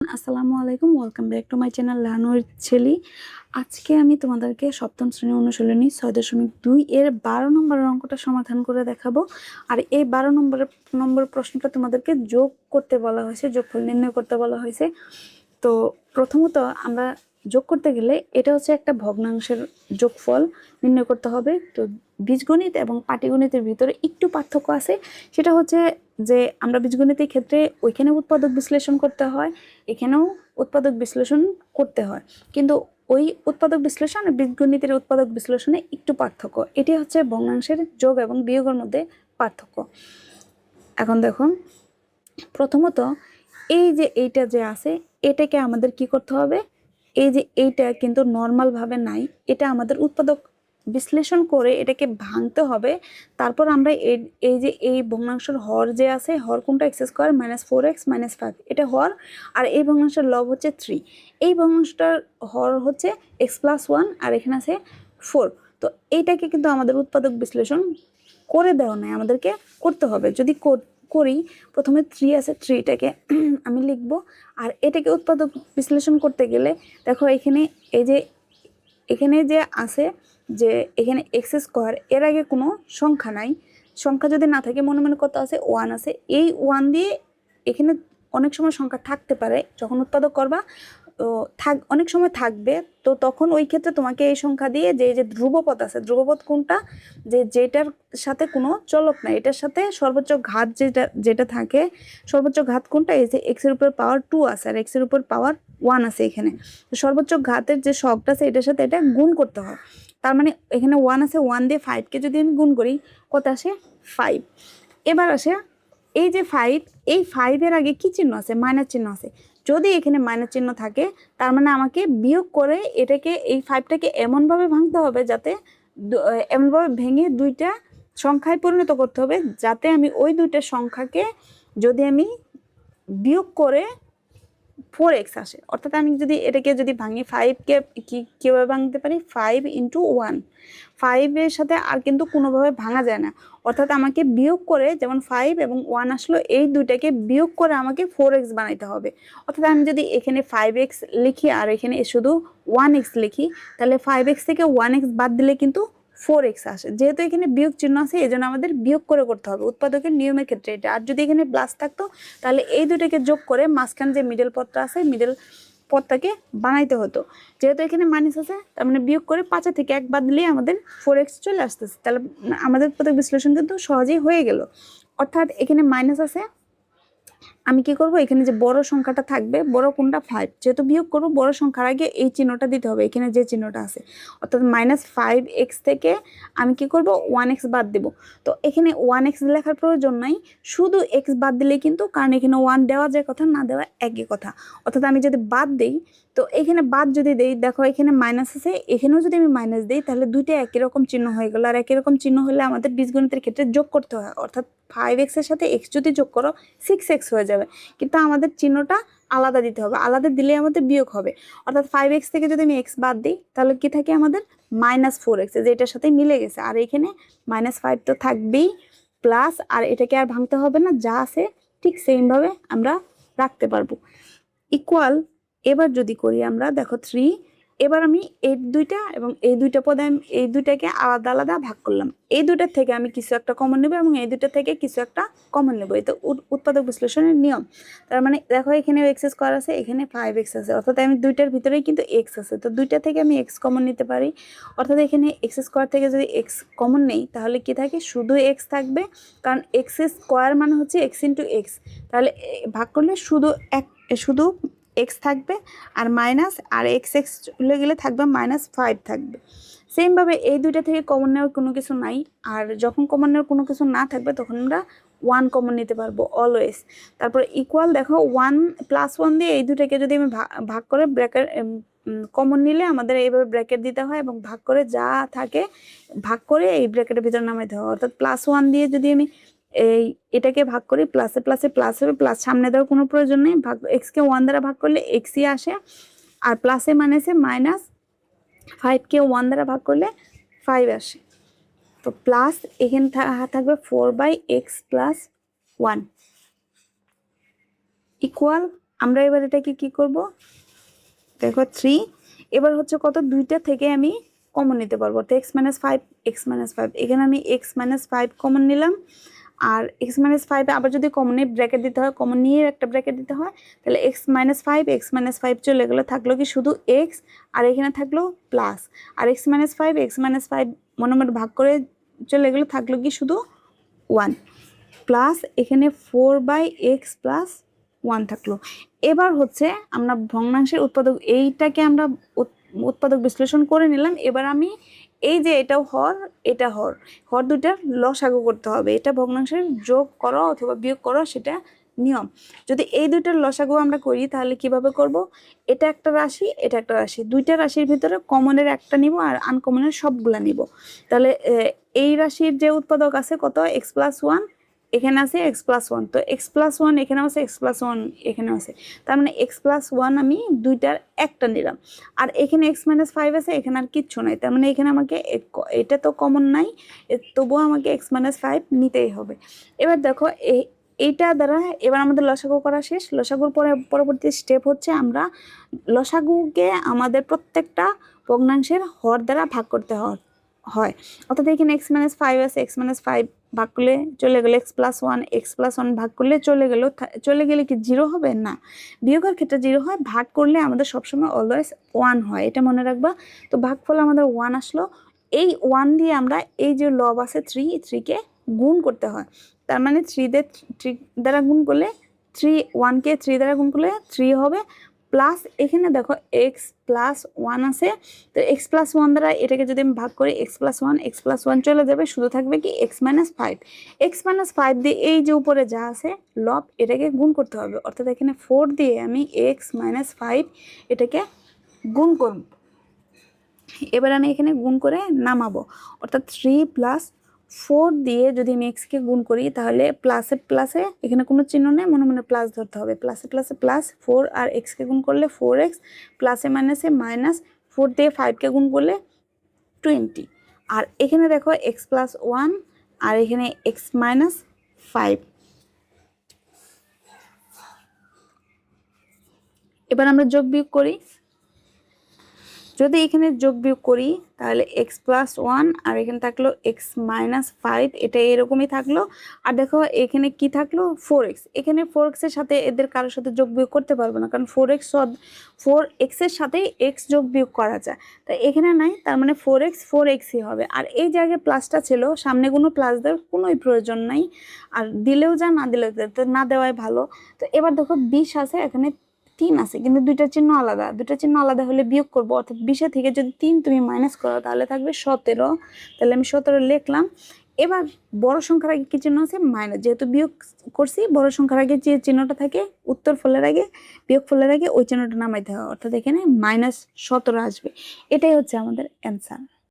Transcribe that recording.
আসসালামু আলাইকুম, welcome back to my channel learner ছেলি। আজকে আমি তোমাদেরকে সপ্তম শ্রেণী অনুশীলনী 6.2 এর 12 নম্বরের অঙ্কটা সমাধান করে দেখাবো। আর এই 12 নম্বর প্রশ্নটা তোমাদেরকে যোগ করতে বলা হয়েছে, যোগফল নির্ণয় করতে বলা হয়েছে। তো প্রথমত আমরা যোগ করতে গেলে এটা হচ্ছে একটা ভগ্নাংশের যোগফল নির্ণয় করতে হবে। তো বীজগণিত এবং পাটিগণিতের ভিতরে একটু পার্থক্য আছে, সেটা হচ্ছে যে আমরা বীজগণিতের ক্ষেত্রে ওইখানে উৎপাদক বিশ্লেষণ করতে হয়, এখানেও উৎপাদক বিশ্লেষণ করতে হয়, কিন্তু ওই উৎপাদক বিশ্লেষণ আর বীজগণিতের উৎপাদক বিশ্লেষণে একটু পার্থক্য। এটি হচ্ছে ভগ্নাংশের যোগ এবং বিয়োগের মধ্যে পার্থক্য। এখন দেখো, প্রথমত এই যে এইটা যে আছে এটাকে আমাদের কি করতে হবে, এই যে এইটা কিন্তু নর্মাল ভাবে নাই, এটা আমাদের উৎপাদক বিশ্লেষণ করে এটাকে ভাঙতে হবে। তারপর আমরা এই যে এই ভগ্নাংশের হর যে আছে, হর কোনটা x square minus 4x minus 5, এটা হর। আর এই ভগ্নাংশের লব হচ্ছে 3, এই ভগ্নাংশটার হর হচ্ছে x+1 আর এখানে আছে 4। তো এইটাকে কিন্তু আমাদের উৎপাদক বিশ্লেষণ করে দেওয়া নাই, আমাদেরকে করতে হবে। যদি করি, প্রথমে 3 আছে, 3টাকে আমি লিখবো। আর এটাকে উৎপাদক বিশ্লেষণ করতে গেলে দেখো এখানে এই যে এখানে যে আছে যে এখানে এক্স স্কোয়ার, এর আগে কোনো সংখ্যা নাই। সংখ্যা যদি না থাকে, মনে মনে কত আছে, 1 আছে। এই 1 দিয়ে এখানে অনেক সময় সংখ্যা থাকতে পারে, যখন উৎপাদক করবা তো অনেক সময় থাকবে। তো তখন ওই ক্ষেত্রে তোমাকে এই সংখ্যা দিয়ে যে ধ্রুবপদ আছে, ধ্রুবপদ কোনটা, যেটার সাথে কোনো চলক নাই, এটার সাথে সর্বোচ্চ ঘাত যেটা থাকে, সর্বোচ্চ ঘাত কোনটা, এই যে এক্স এর উপর পাওয়ার 2 আছে আর এক্স এর উপর পাওয়ার 1 আছে। এখানে সর্বোচ্চ ঘাতের যে শখটা আছে এটার সাথে এটা গুণ করতে হয়। তার মানে এখানে 1 আছে, 1 দিয়ে 5কে যদি আমি গুণ করি কত আসে, 5। এবার আসে এই যে 5, এই 5-এর আগে কি চিহ্ন আছে, মাইনাস চিহ্ন আছে। যদি এখানে মাইনাস চিহ্ন থাকে, তার মানে আমাকে বিয়োগ করে এটাকে, এই 5টাকে এমনভাবে ভাঙতে হবে যাতে এমনভাবে ভেঙে দুইটা সংখ্যায় পরিণত করতে হবে, যাতে আমি ওই দুইটা সংখ্যাকে যদি আমি বিয়োগ করে 4x আসে। অর্থাৎ আমি যদি এটাকে যদি ভাঙি, 5কে কীভাবে ভাঙতে পারি, 5 × 1, 5-এর সাথে আর কিন্তু কোনোভাবে ভাঙা যায় না। অর্থাৎ আমাকে বিয়োগ করে, যেমন 5 এবং 1 আসলো, এই দুইটাকে বিয়োগ করে আমাকে 4x বানাইতে হবে। অর্থাৎ আমি যদি এখানে 5x লিখি আর এখানে শুধু 1x লিখি, তাহলে 5x থেকে 1x বাদ দিলে কিন্তু 4x আসে। যেহেতু এখানে বিয়োগ চিহ্ন আছে, এই জন্য আমাদের বিয়োগ করে করতে হবে উৎপাদকের নিয়মের ক্ষেত্রে এটা। আর যদি এখানে প্লাস থাকতো, তাহলে এই দুটাকে যোগ করে মাঝখান যে মিডল পদটা আছে, মিডল পদটাকে বানাইতে হতো। যেহেতু এখানে মাইনাস আছে, তার মানে বিয়োগ করে 5 থেকে 1 বাদ দিলেই আমাদের 4x চলে আসতেছে। তাহলে আমাদের উৎপাদক বিশ্লেষণ কিন্তু সহজেই হয়ে গেল। অর্থাৎ এখানে মাইনাস আছে, আমি কি করব, এখানে যে বড় সংখ্যাটা থাকবে, বড় কোনটা, 5, যেহেতু বিয়োগ করব বড় সংখ্যার আগে এই চিহ্নটা দিতে হবে, এখানে যে চিহ্নটা আছে। অর্থাৎ -5x থেকে আমি কি করব, 1x বাদ দেব। তো এখানে 1x লেখার প্রয়োজন নাই, শুধু x বাদ দিলেই কিন্তু, কারণ এখানে 1 দেওয়া যায় কথা, না দেওয়া একই কথা। অর্থাৎ আমি যদি বাদ দেই, তো এখানে বাদ যদি দেই, দেখো এখানে মাইনাস আছে, এখানেও যদি আমি মাইনাস দিই, তাহলে দুইটা একই রকম চিহ্ন হয়ে গেল। আর একই রকম চিহ্ন হলে আমাদের বীজগণিতের ক্ষেত্রে যোগ করতে হয়। অর্থাৎ 5x এর সাথে x যদি যোগ করো 6x হয়ে যাবে, কিন্তু আমাদের চিহ্নটা আলাদা দিতে হবে, আলাদা দিলে আমাদের বিয়োগ হবে। অর্থাৎ 5x থেকে যদি আমি x বাদ দিই, তাহলে কি থাকে আমাদের -4x, যেটার সাথে মিলে গেছে। আর এখানে -5 তো থাকবেই, প্লাস, আর এটাকে আর ভাঙতে হবে না, যা আছে ঠিক সেমভাবে আমরা রাখতে পারবো। ইকুয়াল, এবার যদি করি আমরা, দেখো 3, এবার আমি এই দুইটা এবং এই দুইটা পদে এই দুইটাকে আলাদা আলাদা ভাগ করলাম। এই দুইটার থেকে আমি কিছু একটা কমন নেব এবং এই দুইটা থেকে কিছু একটা কমন নেব। এই তো উৎপাদক বিশ্লেষণের নিয়ম। তার মানে দেখো এখানে এক্স স্কোয়ার আছে, এখানে 5x আছে, অর্থাৎ আমি দুইটার ভিতরেই কিন্তু এক্স আছে, তো দুইটা থেকে আমি এক্স কমন নিতে পারি। অর্থাৎ এখানে এক্স স্কোয়ার থেকে যদি এক্স কমন নেই, তাহলে কি থাকে, শুধু এক্স থাকবে, কারণ এক্স স্কোয়ার মানে হচ্ছে এক্স ইন্টু এক্স। তাহলে ভাগ করলে শুধু এক্স থাকবে, আর মাইনাস, আর এক্স চলে গেলে থাকবে -5 থাকবে। সেমভাবে এই দুইটা থেকে কমন নেওয়ার কোনো কিছু নাই, আর যখন কমন নেওয়ার কোনো কিছু না থাকবে তখন আমরা 1 কমন নিতে পারবো অলওয়েজ। তারপর ইকুয়াল, দেখো 1 + 1 দিয়ে এই দুটাকে যদি আমি ভাগ করে ব্র্যাকেট কমন নিলে আমাদের এইভাবে ব্র্যাকেট দিতে হয়, এবং ভাগ করে যা থাকে ভাগ করে এই ব্র্যাকেটের ভিতরে নামাইতে হয়। অর্থাৎ +1 দিয়ে যদি আমি এটাকে ভাগ করি, প্লাসে প্লাসে প্লাস হবে, প্লাস সামনে দেওয়ার কোনো প্রয়োজন নেই, এক্সকে 1 দ্বারা ভাগ করলে এক্সই আসে, আর প্লাসে মাইনাসে -5কে 1 দ্বারা ভাগ করলে 5 আসে। তো প্লাস এখানে থাকবে 4/x + 1 ইকুয়াল আমরা এবার এটাকে কি করব, দেখো 3, এবার হচ্ছে কত, দুইটা থেকে আমি কমন নিতে পারবো, তো এক্স মাইনাস ফাইভ, এখানে আমি এক্স মাইনাস ফাইভ কমন নিলাম। আর এক্স মাইনাস ফাইভ আবার যদি কমনে ব্র্যাকেট দিতে হয়, কমন নিয়ে একটা ব্র্যাকেট দিতে হয়, তাহলে এক্স মাইনাস ফাইভ চলে গেলো, থাকলো কি শুধু এক্স, আর এখানে থাকলো প্লাস, আর এক্স মাইনাস ফাইভ মনে মনে ভাগ করে চলে গেলো, থাকলো কি শুধু 1 প্লাস এখানে 4/x প্লাস 1 থাকলো। এবার হচ্ছে আমরা ভগ্নাংশের উৎপাদক, এইটাকে আমরা উৎপাদক বিশ্লেষণ করে নিলাম। এবার আমি এই যে এটাও হর, এটা হর, হর দুইটার লসাগু করতে হবে, এটা ভগ্নাংশের যোগ করো অথবা বিয়োগ করো, সেটা নিয়ম। যদি এই দুইটার লসাগু আমরা করি তাহলে কিভাবে করব, এটা একটা রাশি, এটা একটা রাশি, দুইটা রাশির ভিতরে কমনের একটা নিব আর আনকমনের সবগুলা নিব। তাহলে এই রাশির যে উৎপাদক আছে কত, এক্স প্লাস 1, এখানে আছে এক্স প্লাস 1, তো এক্স প্লাস 1 এখানে আছে, এক্স প্লাস 1 এখানে আছে, তার মানে এক্স প্লাস 1 আমি দুইটার একটা নিলাম। আর এখানে এক্স মাইনাস ফাইভ আছে, এখানে আর কিচ্ছু নাই, তার মানে এখানে আমাকে এটা তো কমন নাই, তবুও আমাকে এক্স মাইনাস ফাইভ নিতেই হবে। এবার দেখো এইটা দ্বারা এবার আমাদের লসাগু করা শেষ। লসাগুর পরবর্তী স্টেপ হচ্ছে আমরা লসাগুকে আমাদের প্রত্যেকটা ভগ্নাংশের হর দ্বারা ভাগ করতে হয়। অর্থাৎ এখানে এক্স মাইনাস ফাইভ আছে, এক্স মাইনাস ফাইভ ভাগ করলে চলে গেলো এক্স প্লাস 1 ভাগ করলে চলে গেলে কি 0 হবে না, বিয়োগের ক্ষেত্রে 0 হয়, ভাগ করলে আমাদের সবসময় অলওয়েজ 1 হয়, এটা মনে রাখবা। তো ভাগফল আমাদের 1 আসলো, এই 1 দিয়ে আমরা এই যে লব আছে 3কে গুণ করতে হয়, তার মানে 3 দ্বারা গুণ করলে 1কে 3 দ্বারা গুণ করলে 3 হবে, প্লাস এখানে দেখো এক্স প্লাস 1 আছে, তো এক্স প্লাস 1 দ্বারা এটাকে যদি আমি ভাগ করি এক্স প্লাস 1 চলে যাবে, শুধু থাকবে কি এক্স মাইনাস ফাইভ দিয়ে এই যে উপরে যা আছে লব এটাকে গুণ করতে হবে, অর্থাৎ এখানে 4 দিয়ে আমি এক্স মাইনাস ফাইভ এটাকে গুণ করব। এবার আমি এখানে গুণ করে নামাবো, অর্থাৎ 3 প্লাস 4 দিয়ে যদি আমি এক্সকে গুণ করি তাহলে প্লাসে এখানে কোনো চিহ্ন নেই, মনে মনে প্লাস ধরতে হবে, প্লাসে প্লাস 4 আর এক্সকে গুণ করলে 4x, প্লাসে মাইনাস 4 দিয়ে 5কে গুণ করলে 20, আর এখানে দেখো এক্স প্লাস 1 আর এখানে এক্স মাইনাস 5। এবার আমরা যোগ বিয়োগ করি, যদি এখানে যোগ বিয়োগ করি তাহলে এক্স প্লাস 1 আর এখানে থাকলো এক্স মাইনাস 5, এটা এরকমই থাকলো। আর দেখো এখানে কি থাকলো 4x, এখানে 4x এর সাথে এদের কারোর সাথে যোগ বিয়োগ করতে পারবো না, কারণ 4x এর সাথেই এক্স যোগ বিয়োগ করা যায়, তাই এখানে নাই, তার মানে 4xই হবে। আর এই জায়গায় প্লাসটা ছিল, সামনে কোনো প্লাস দেওয়ার কোনোই প্রয়োজন নাই, আর দিলেও যা না দিলেও যা, তো না দেওয়াই ভালো। তো এবার দেখো 20 আছে, এখানে 3 আছে, কিন্তু দুইটা চিহ্ন আলাদা হলে বিয়োগ করবো, অর্থাৎ 20 থেকে যদি 3 তুমি মাইনাস করো তাহলে থাকবে 17, তাহলে আমি 17 লিখলাম। এবার বড় সংখ্যার আগে কি চিহ্ন আছে, মাইনাস, যেহেতু বিয়োগ করছি বড় সংখ্যার আগে যে চিহ্নটা থাকে উত্তর ফলের আগে, বিয়োগ ফলের আগে ওই চিহ্নটা নামাইতে হবে, অর্থাৎ এখানে -17 আসবে। এটাই হচ্ছে আমাদের অ্যান্সার।